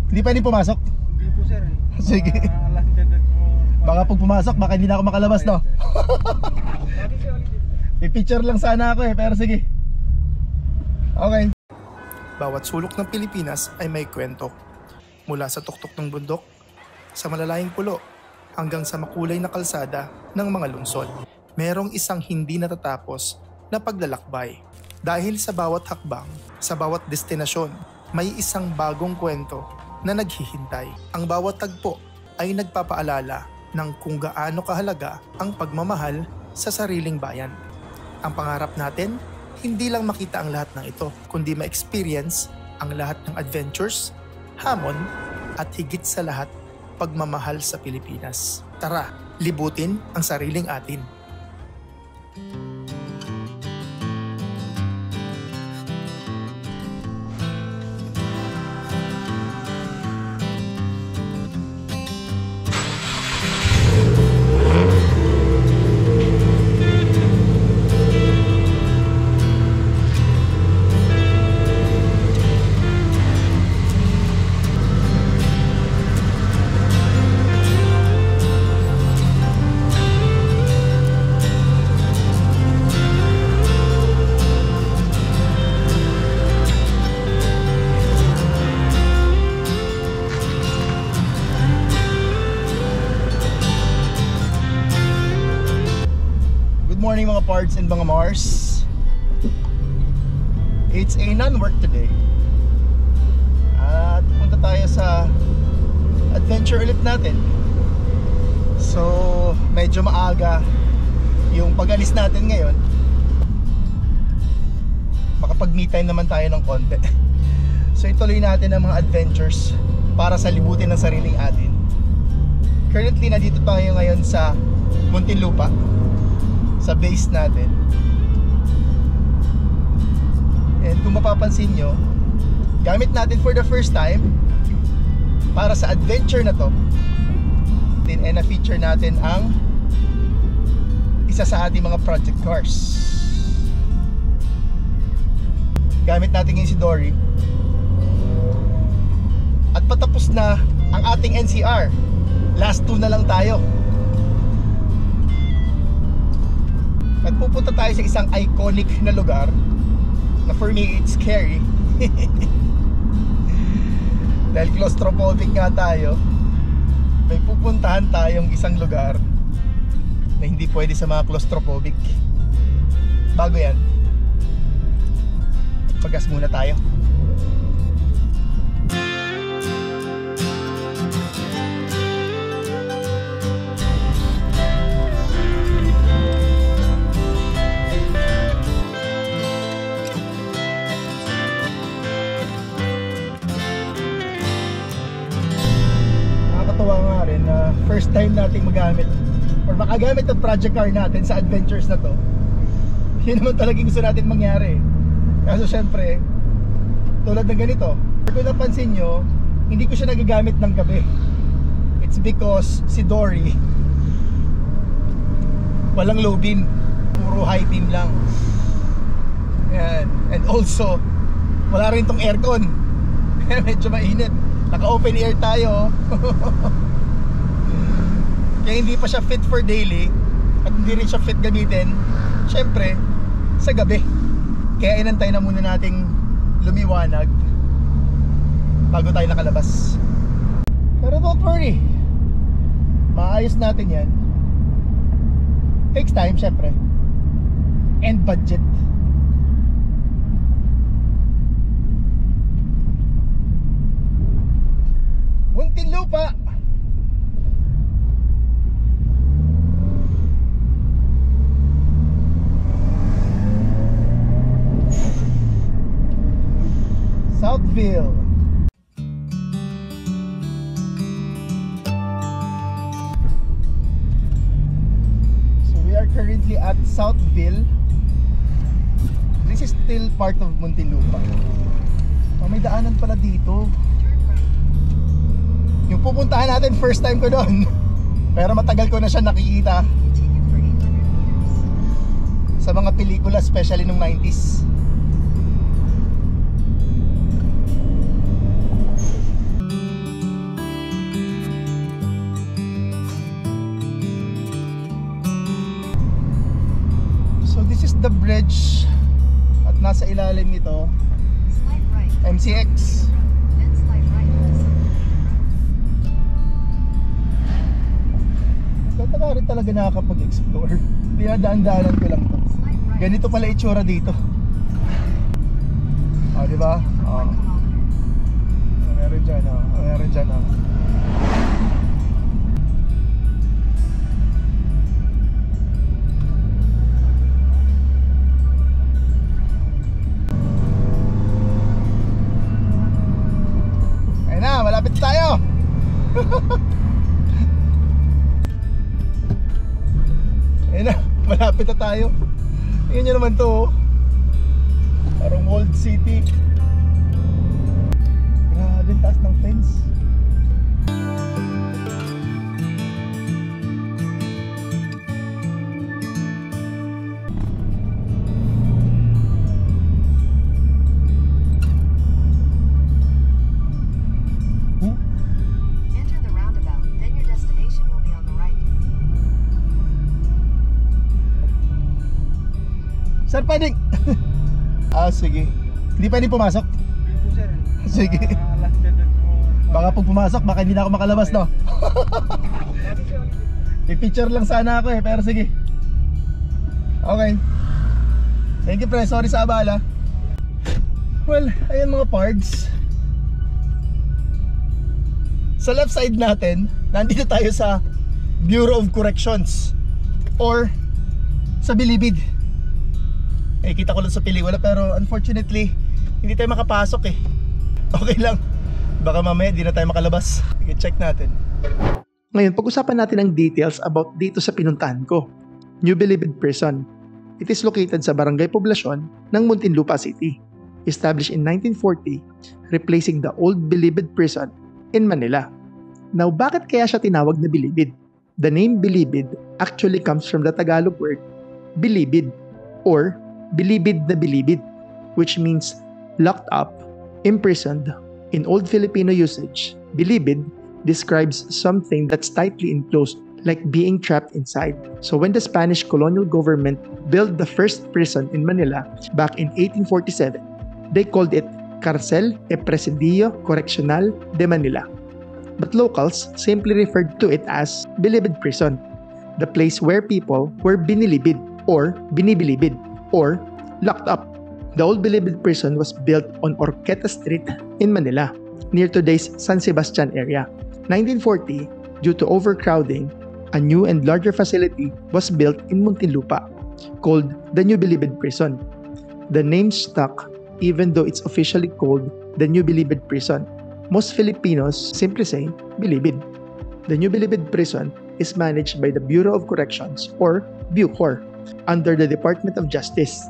Hindi pa rin pumasok? Hindi po sir. Sige. Baka pag pumasok, baka hindi na ako makalabas, no? May picture lang sana ako pero sige. Okay. Bawat sulok ng Pilipinas ay may kwento. Mula sa tuktok ng bundok, sa malalayang pulo, hanggang sa makulay na kalsada ng mga lungsod. Merong isang hindi natatapos na paglalakbay. Dahil sa bawat hakbang, sa bawat destinasyon, may isang bagong kwento na naghihintay. Ang bawat tagpo ay nagpapaalala ng kung gaano kahalaga ang pagmamahal sa sariling bayan. Ang pangarap natin, hindi lang makita ang lahat ng ito, kundi ma-experience ang lahat ng adventures, hamon, at higit sa lahat, pagmamahal sa Pilipinas. Tara, libutin ang sariling atin. Good morning mga pards and mga Mars. It's a non-work today. At punta tayo sa adventure ulit natin. So medyo maaga yung pag-alis natin ngayon. Makapag-me time naman tayo ng konti. So ituloy natin ang mga adventures para sa libutin ng sariling atin. Currently nandito tayo ngayon sa Muntinlupa, sa base natin. And kung mapapansin nyo, gamit natin for the first time para sa adventure na to, din ay na-feature natin ang isa sa ating mga project cars. Gamit natin ngayon si Dory. At patapos na ang ating NCR. Last 2 na lang tayo. At pupunta tayo sa isang iconic na lugar na for me it's scary. Dahil claustrophobic nga tayo, may pupuntahan tayong isang lugar na hindi pwede sa mga claustrophobic. Bago yan, paggas muna tayo. First time nating magamit or makagamit ang project car natin sa adventures na to. Yun naman talagang gusto natin mangyari. Kaso syempre, tulad ng ganito, kung napansin nyo, hindi ko siya nagagamit ng gabi. It's because si Dory walang low beam, puro high beam lang. Yan. And also wala rin tong aircon. Medyo mainit. Naka open air tayo. Kaya hindi pa siya fit for daily at hindi rin siya fit gamitin, syempre, sa gabi. Kaya inantay na muna nating lumiwanag bago tayo nakalabas. Pero don't worry, maayos natin yan. Takes time syempre, and budget. Muntinlupa. Southville. So we are currently at Southville. This is still part of Muntinlupa. Oh, may daanan pala dito. Yung pupuntahan natin, first time ko doon. Pero matagal ko na siya nakikita sa mga pelikula, especially nung 90s. the bridge at nasa ilalim nito MCX. Tataka rin talaga nakakapag-explore. Dinadaan-daanan ko lang to. Ganito pala itsura dito. Diba? Meron dyan, meron dyan, Ayun na, malapit tayo. Ayun na, malapit na tayo. Tingnan nyo naman to, parang walled city. Grabe, taas ng fence. Enter the roundabout, then your destination will be on the right. Sir, pwedeng? Sige. Hindi pwedeng pumasok? Sige. Baka pag pumasok, baka hindi na ako makalabas, no? May picture lang sana ako pero sige. Okay. Thank you, pre. Sorry sa abala. Well, ayan mga pards. Sa left side natin, nandito tayo sa Bureau of Corrections or sa Bilibid. Kita ko lang sa pelikula pero unfortunately hindi tayo makapasok eh. Okay lang, baka mamaya di na tayo makalabas. I-check natin. Ngayon, pag-usapan natin ang details about dito sa pinuntahan ko, New Bilibid Prison. It is located sa Barangay Poblacion ng Muntinlupa City, established in 1940, replacing the old Bilibid Prison in Manila. Now, bakit kaya siya tinawag na Bilibid? The name Bilibid actually comes from the Tagalog word bilibid or bilibid na bilibid, which means locked up, imprisoned. In old Filipino usage, bilibid describes something that's tightly enclosed, like being trapped inside. So when the Spanish colonial government built the first prison in Manila back in 1847, they called it Cárcel e Presidio Correccional de Manila. But locals simply referred to it as Bilibid Prison, the place where people were binilibid or binibilibid or locked up. The old Bilibid prison was built on Orqueta Street in Manila, near today's San Sebastian area. 1940, due to overcrowding, a new and larger facility was built in Muntinlupa, called the New Bilibid Prison. The name stuck even though it's officially called the New Bilibid Prison. Most Filipinos simply say Bilibid. The New Bilibid Prison is managed by the Bureau of Corrections or BUCOR under the Department of Justice.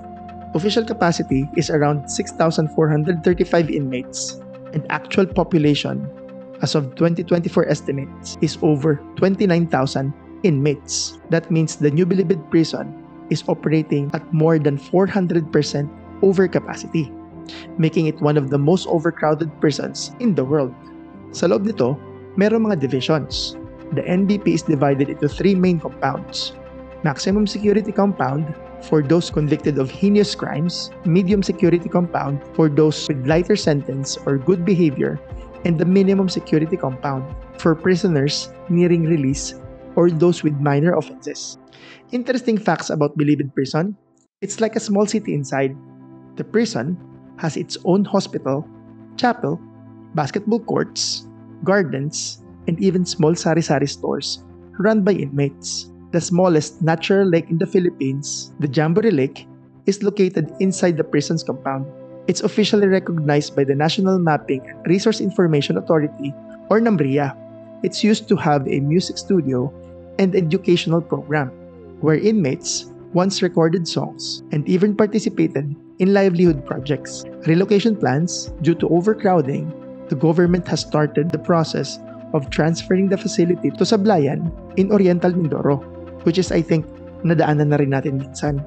Official capacity is around 6,435 inmates, and actual population as of 2024 estimates is over 29,000 inmates. That means the New Bilibid Prison is operating at more than 400% over capacity, making it one of the most overcrowded prisons in the world. Sa loob nito, merong mga divisions. The NBP is divided into 3 main compounds: maximum security compound for those convicted of heinous crimes, medium security compound for those with lighter sentence or good behavior, and the minimum security compound for prisoners nearing release or those with minor offenses. Interesting facts about Bilibid Prison: it's like a small city inside. The prison has its own hospital, chapel, basketball courts, gardens, and even small sari-sari stores run by inmates. The smallest natural lake in the Philippines, the Jamboree Lake, is located inside the prison's compound. It's officially recognized by the National Mapping and Resource Information Authority, or NAMRIA. It's used to have a music studio and educational program, where inmates once recorded songs and even participated in livelihood projects. Relocation plans: due to overcrowding, the government has started the process of transferring the facility to Sablayan in Oriental Mindoro, which is, I think, nadaanan na rin natin minsan,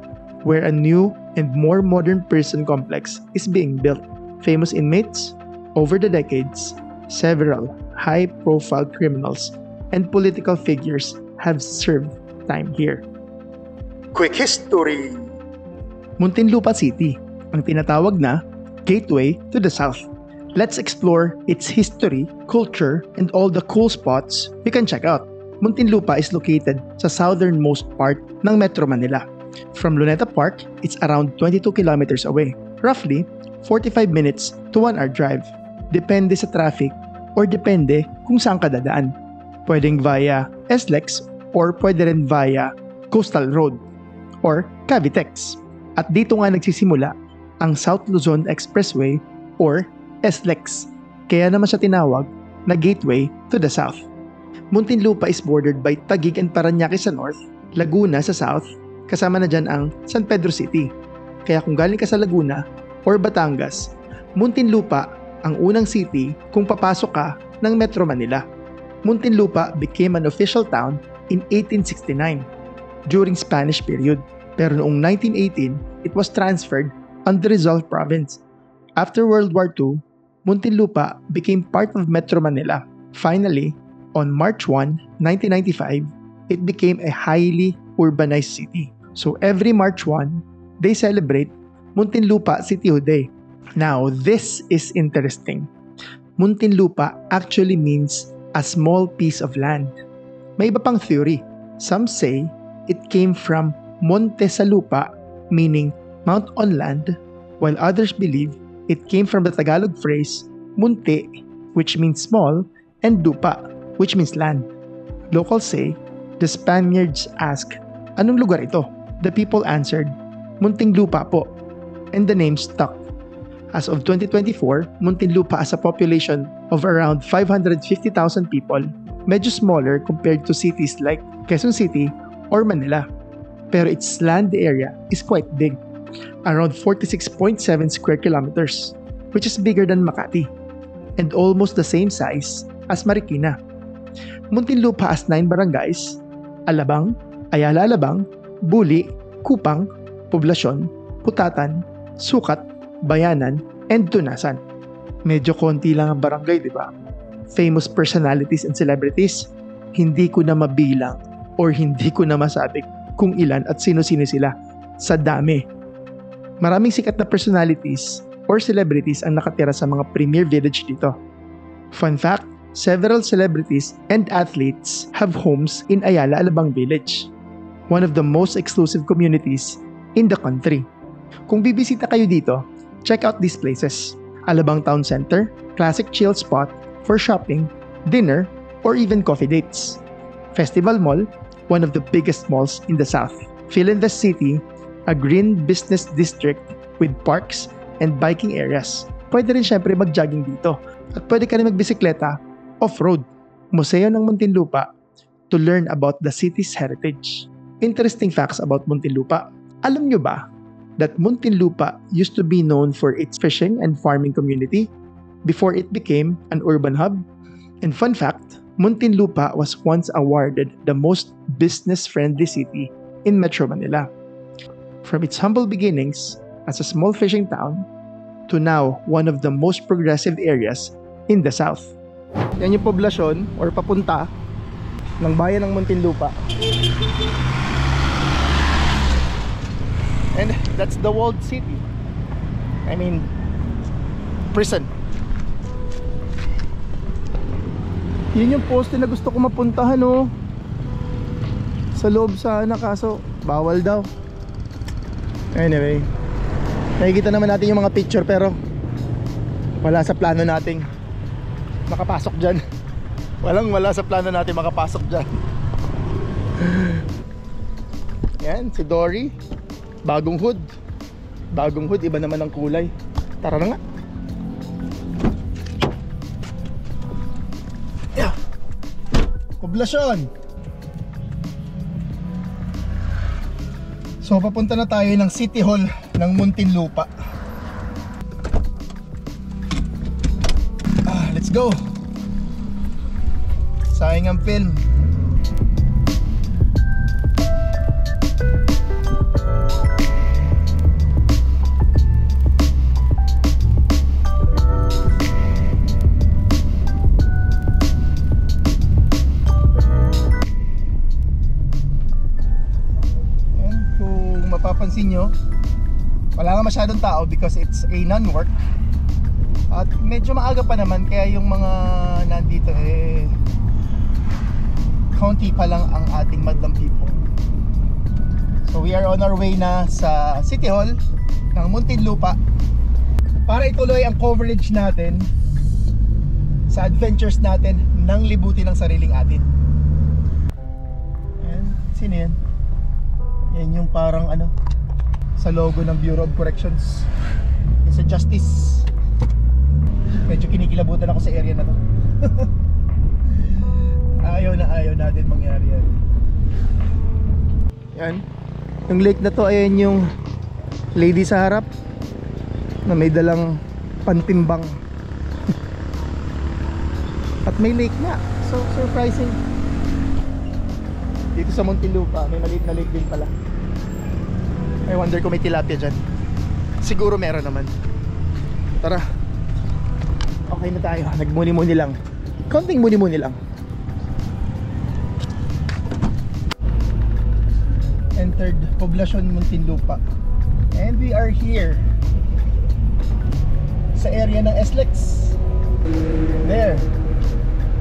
where a new and more modern prison complex is being built. Famous inmates: over the decades, several high-profile criminals and political figures have served time here. Quick history. Muntinlupa City, ang tinatawag na Gateway to the South. Let's explore its history, culture, and all the cool spots we can check out. Muntinlupa is located sa southernmost part ng Metro Manila. From Luneta Park, it's around 22 kilometers away, roughly 45 minutes to 1 hour drive. Depende sa traffic or depende kung saan ka dadaan. Pwedeng via SLEX or pwede rin via Coastal Road or Cavitex. At dito nga nagsisimula ang South Luzon Expressway or SLEX, kaya naman siya tinawag na Gateway to the South. Muntinlupa is bordered by Taguig and Parañaque sa north, Laguna sa south, kasama na dyan ang San Pedro City. Kaya kung galing ka sa Laguna or Batangas, Muntinlupa ang unang city kung papasok ka ng Metro Manila. Muntinlupa became an official town in 1869 during Spanish period. Pero noong 1918, it was transferred under Rizal Province. After World War II, Muntinlupa became part of Metro Manila. Finally, on March 1, 1995, it became a highly urbanized city. So every March 1, they celebrate Muntinlupa Cityhood Day. Now, this is interesting. Muntinlupa actually means a small piece of land. May iba pang theory. Some say it came from Monte sa lupa, meaning mount on land, while others believe it came from the Tagalog phrase munti, which means small, and lupa, which means land. Locals say the Spaniards asked, "Anong lugar ito?" The people answered, "Muntinlupa po," and the name stuck. As of 2024, Muntinlupa has a population of around 550,000 people, medyo smaller compared to cities like Quezon City or Manila. Pero its land area is quite big, around 46.7 square kilometers, which is bigger than Makati, and almost the same size as Marikina. Muntinlupa has 9 barangays: Alabang, Ayala Alabang, Buli, Kupang, Poblasyon, Putatan, Sukat, Bayanan, and Tunasan. Medyo konti lang ang barangay, di ba? Famous personalities and celebrities, hindi ko na mabilang or hindi ko na masabi kung ilan at sino-sino sila. Sa dami. Maraming sikat na personalities or celebrities ang nakatira sa mga premier village dito. Fun fact, several celebrities and athletes have homes in Ayala Alabang Village, one of the most exclusive communities in the country. Kung bibisita kayo dito, check out these places. Alabang Town Center, classic chill spot for shopping, dinner, or even coffee dates. Festival Mall, one of the biggest malls in the south. Philinvest City, a green business district with parks and biking areas. Pwede rin syempre mag-jogging dito. At pwede ka rin magbisikleta off-road. Museo ng Muntinlupa to learn about the city's heritage. Interesting facts about Muntinlupa. Alam nyo ba that Muntinlupa used to be known for its fishing and farming community before it became an urban hub? And fun fact, Muntinlupa was once awarded the most business-friendly city in Metro Manila. From its humble beginnings as a small fishing town to now one of the most progressive areas in the south. Yan yung poblasyon or papunta ng bayan ng Muntinlupa. And that's the walled city. I mean, prison. Yun yung poste na gusto ko mapuntahan, oh. Sa loob sana, kaso bawal daw. Anyway, nakikita naman natin yung mga picture pero wala sa plano nating makapasok dyan. Wala sa plano natin makapasok dyan. Yan, si Dory. Bagong hood. Bagong hood, iba naman ang kulay. Tara na nga. Yeah. Poblasyon. So papunta na tayo ng City Hall ng Muntinlupa. Let's go. Sayang ang film. Mapapansin nyo, Wala nga masyadong tao because it's a non-work. At medyo maaga pa naman, kaya yung mga nandito kaunti pa lang ang ating madlang people. So we are on our way na sa City Hall ng Muntinlupa para ituloy ang coverage natin sa adventures natin ng libutin ng sariling atin. Ayan, sino yan? Yan yung parang ano, sa logo ng Bureau of Corrections. Yung sa Justice. Medyo kinikilabutan ako sa area na to. Ayaw natin mangyari yan. Yan. Yung lake na to, ayan yung lady sa harap na may dalang pantimbang. At may lake nga. So surprising. Dito sa Muntinlupa may maliit na lake din pala. I wonder kung may tilapia dyan. Siguro meron naman. Tara. Okay na tayo. Nagmuni-muni lang. Konting muni-muni lang. Entered Poblacion Muntinlupa. And we are here sa area ng SLEX. There.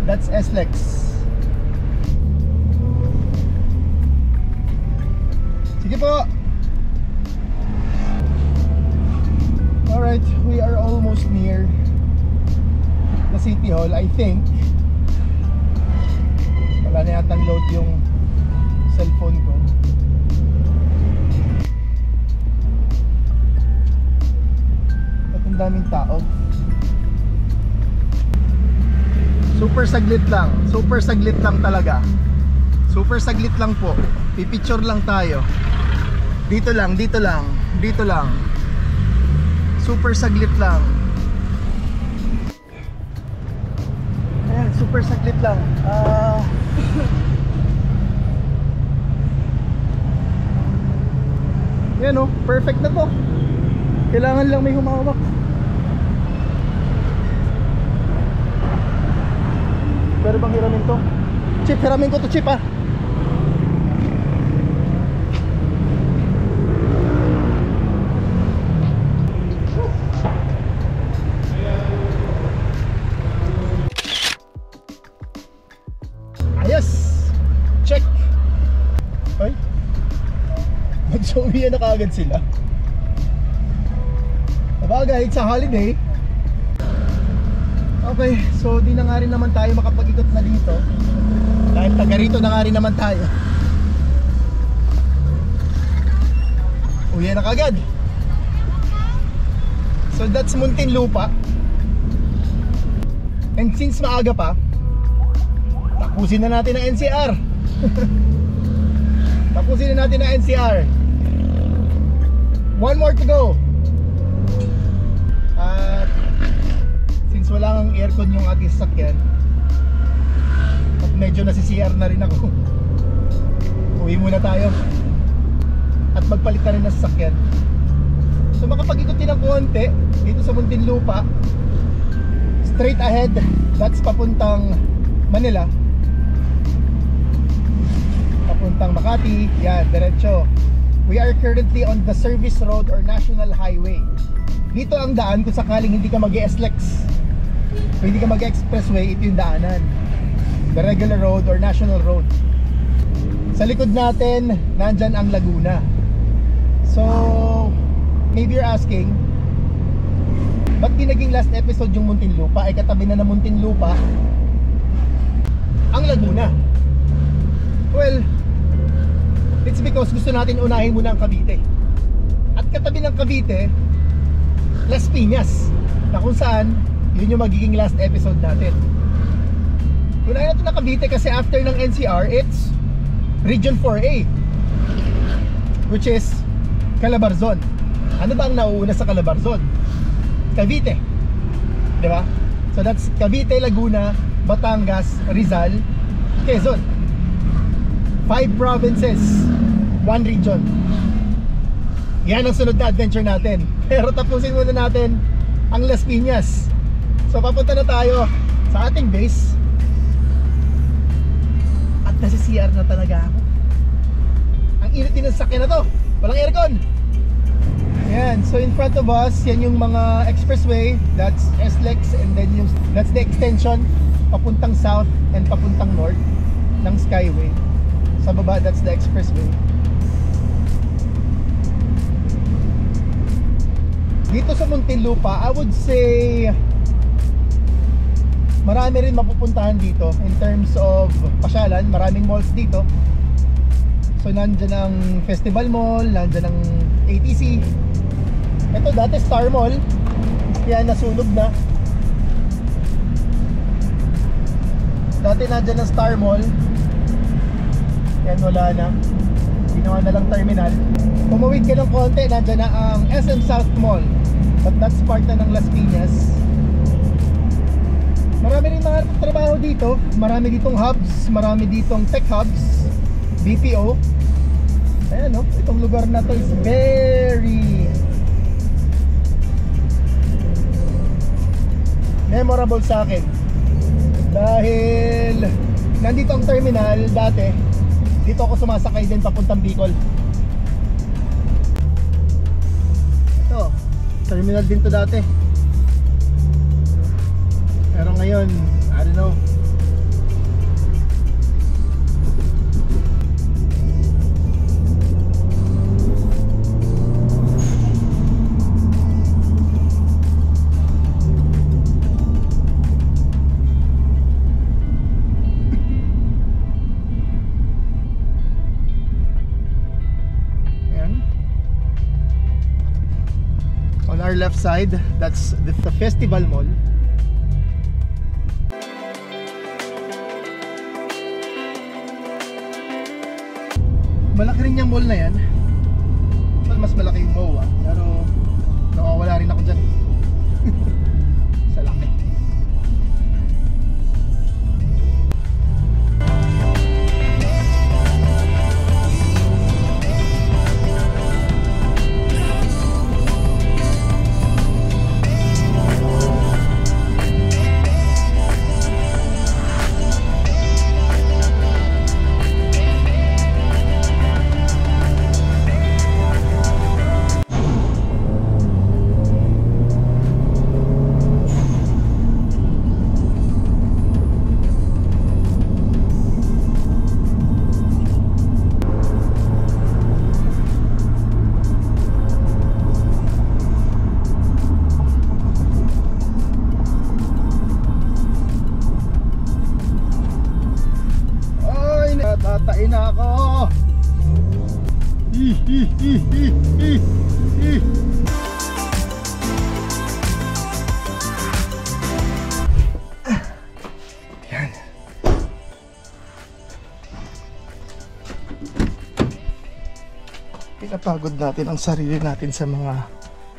That's SLEX. Sige po. Alright, we are almost near the City Hall, I think. Wala na yatang load yung cellphone ko. At ang daming tao. Super saglit lang. Super saglit lang talaga. Super saglit lang po. Pipicture lang tayo. Dito lang, dito lang, dito lang. Super saglit lang. Ayan, super saglit lang. Yan o, perfect na to. Kailangan lang may humawak. Pero bang hiramin to? Chip, hiramin ko to, Chip ah. Ayos! Check! Ay, mag-showian na kaagad sila. Sabagay, it's a holiday. Okay, so di na nga rin naman tayo makapag-ikot na dito dahil taga rito na nga rin naman tayo. Uwi na kagad. So that's Muntinlupa. And since maaga pa, tapusin na natin ang NCR. Tapusin na natin ang NCR. One more to go. At since wala nang aircon yung ating sasakyan at medyo nasi-CR na rin ako, uwi muna tayo at magpalit na rin ng sasakyan. So makapag-ikot din ng konti dito sa Muntinlupa. Straight ahead, that's papuntang Manila, papuntang Makati. Yan, diretso. We are currently on the service road or national highway. Dito ang daan kung sakaling hindi ka mag-SLEX o hindi ka mag-expressway. Ito yung daanan, the regular road or national road. Sa likod natin nandyan ang Laguna. So maybe you're asking, ba't di naging last episode yung Muntinlupa? Ay katabi na ng Muntinlupa ang Laguna. Well, it's because gusto natin unahin muna ang Cavite. At katabi ng Cavite, Las Piñas, na kung saan yun yung magiging last episode natin. Unahin natin ang Cavite kasi after ng NCR, it's Region 4A, which is Calabarzon. Ano ba ang nauuna sa Calabarzon? Cavite, di ba? So that's Cavite, Laguna, Batangas, Rizal, Quezon. 5 provinces, 1 region. Yan ang sunod na adventure natin. Pero tapusin muna natin ang Las Piñas. So papunta na tayo sa ating base. At nasa CR na talaga ako. Ang init din ng sakyan na to. Walang aircon. Ayan, so in front of us, yan yung mga expressway. That's SLEX, and then that's the extension papuntang south and papuntang north ng Skyway. Sa baba, that's the expressway. Dito sa Muntinlupa, I would say marami rin mapupuntahan dito in terms of pasyalan. Maraming malls dito. So nandyan ang Festival Mall, nandyan ang ATC. Ito dati Star Mall, kaya nasunog na. Dati nandyan ang Star Mall, yan wala na. Ginawa na lang terminal. Tumawid ka ng konti, nandyan na ang SM South Mall, but that's part na ng Las Piñas. Marami rin mga trabaho dito. Marami ditong hubs, marami ditong tech hubs, BPO. Ayan, no? Itong lugar na to is very memorable sa akin dahil nandito ang terminal dati. Dito ako sumasakay din papuntang Bicol. Ito, terminal din to dati. Pero ngayon, I don't know. On our left side, that's the Festival Mall. Malaki rin yung mall na yan. Mas malaki yung MOA, pero nakawala rin ako dyan sa laki. Tatain na ako. Yan. Pinapagod natin ang sarili natin sa mga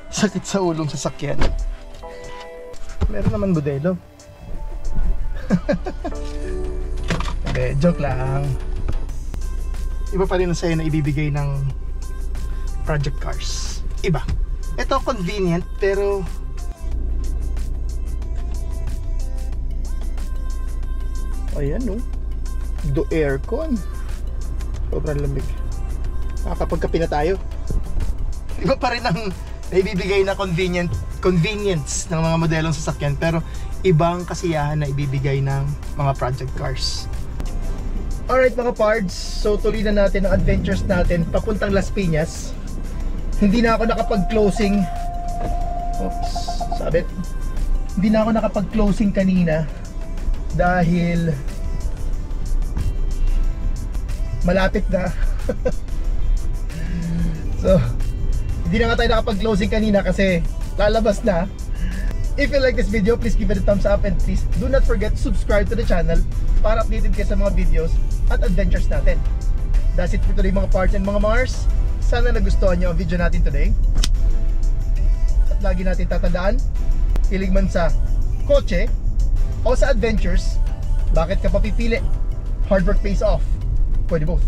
sakit sa ulong sasakyan. Meron naman modelo. Joke lang. Iba pa rin ang sayo na ibibigay ng project cars. Iba. Ito convenient pero ayan, no? Do aircon. Sobrang lamig. Nakakapagkape na tayo. Iba pa rin ang naibibigay na convenience ng mga modelong sasakyan, pero ibang kasiyahan na ibibigay ng mga project cars. Alright mga pards, so tuloy na natin ang adventures natin papuntang Las Piñas. Hindi na ako nakapag-closing. Oops, sabit. Hindi na ako nakapag-closing kanina dahil malapit na. So, hindi na nga tayo nakapag-closing kanina kasi lalabas na. If you like this video, please give it a thumbs up and please do not forget to subscribe to the channel para updated kayo sa mga videos at adventures natin. That's it for today mga parts and mga Mars. Sana nagustuhan nyo ang video natin today. At lagi natin tatandaan, hilig man sa kotse o sa adventures, bakit ka pa pipili? Hard work pays off. Pwede both.